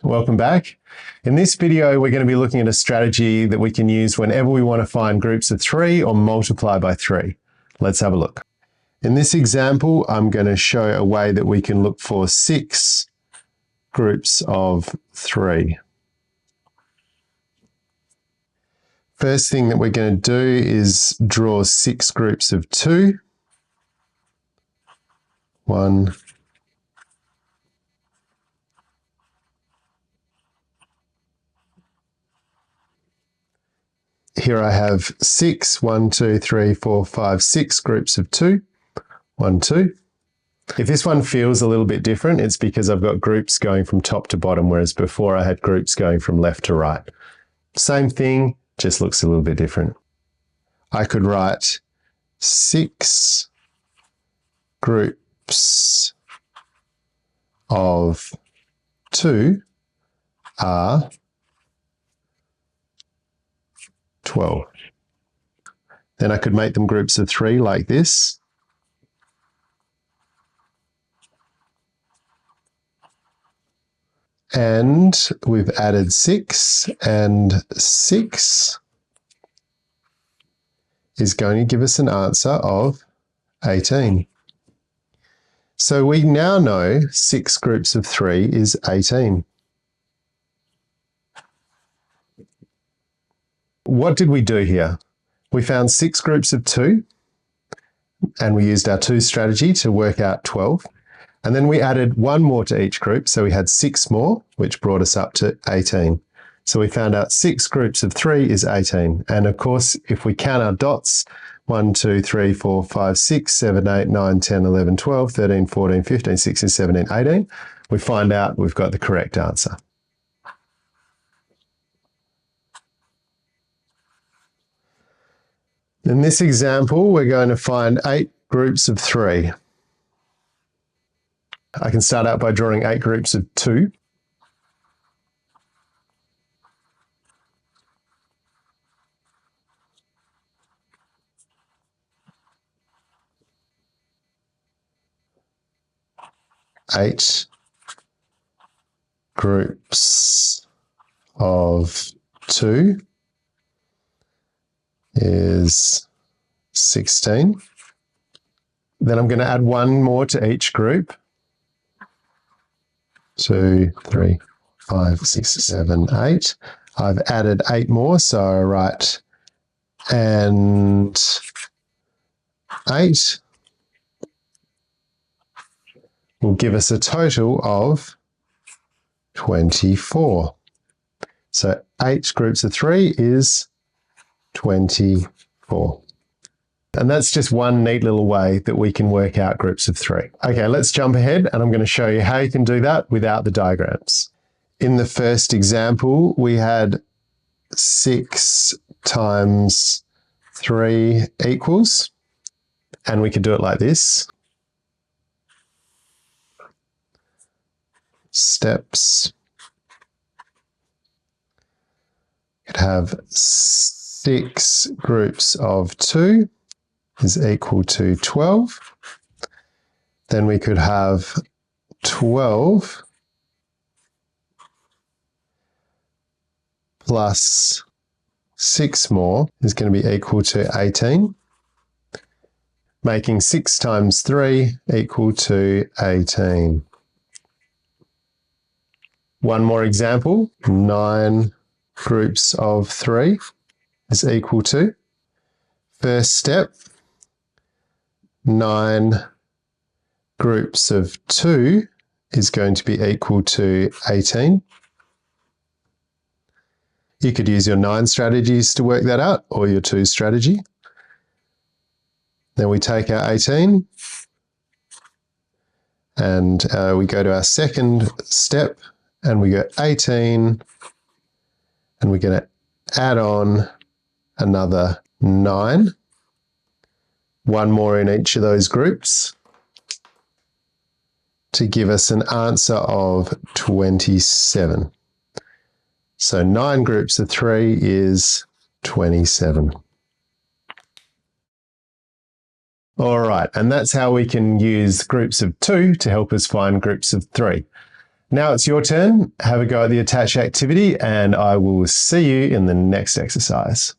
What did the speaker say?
Welcome back. In this video, we're going to be looking at a strategy that we can use whenever we want to find groups of 3 or multiply by 3. Let's have a look. In this example, I'm going to show a way that we can look for 6 groups of 3. First thing that we're going to do is draw 6 groups of 2. 1, 2. Here I have 6, 1, 2, 3, 4, 5, 6 groups of 2. 1, 2. If this one feels a little bit different, it's because I've got groups going from top to bottom, whereas before I had groups going from left to right. Same thing, just looks a little bit different. I could write 6 groups of 2 are 12. Then I could make them groups of 3 like this. And we've added 6, and 6 is going to give us an answer of 18. So we now know 6 groups of 3 is 18. What did we do here? We found 6 groups of 2, and we used our 2 strategy to work out 12. And then we added 1 more to each group, so we had 6 more, which brought us up to 18. So we found out 6 groups of 3 is 18. And of course, if we count our dots, 1, 2, 3, 4, 5, 6, 7, 8, 9, 10, 11, 12, 13, 14, 15, 16, 17, 18, we find out we've got the correct answer. In this example, we're going to find 8 groups of 3. I can start out by drawing 8 groups of 2. Eight groups of 2 is 16. Then I'm going to add 1 more to each group. 2, 3, 5, 6, 7, 8. I've added 8 more, so I write and 8 will give us a total of 24. So 8 groups of 3 is 24. And that's just one neat little way that we can work out groups of 3. Okay, let's jump ahead and I'm going to show you how you can do that without the diagrams. In the first example, we had 6 times 3 equals, and we could do it like this. Steps. You could have 6 groups of 2 is equal to 12. Then we could have 12 plus 6 more is going to be equal to 18, making 6 times 3 equal to 18. One more example, 9 groups of 3 is equal to, first step, 9 groups of 2 is going to be equal to 18. You could use your 9 strategies to work that out, or your 2 strategy. Then we take our 18 and we go to our second step and we go 18 and we're going to add on another 9. 1 more in each of those groups to give us an answer of 27. So 9 groups of 3 is 27. All right, and that's how we can use groups of 2 to help us find groups of 3. Now it's your turn. Have a go at the attached activity, and I will see you in the next exercise.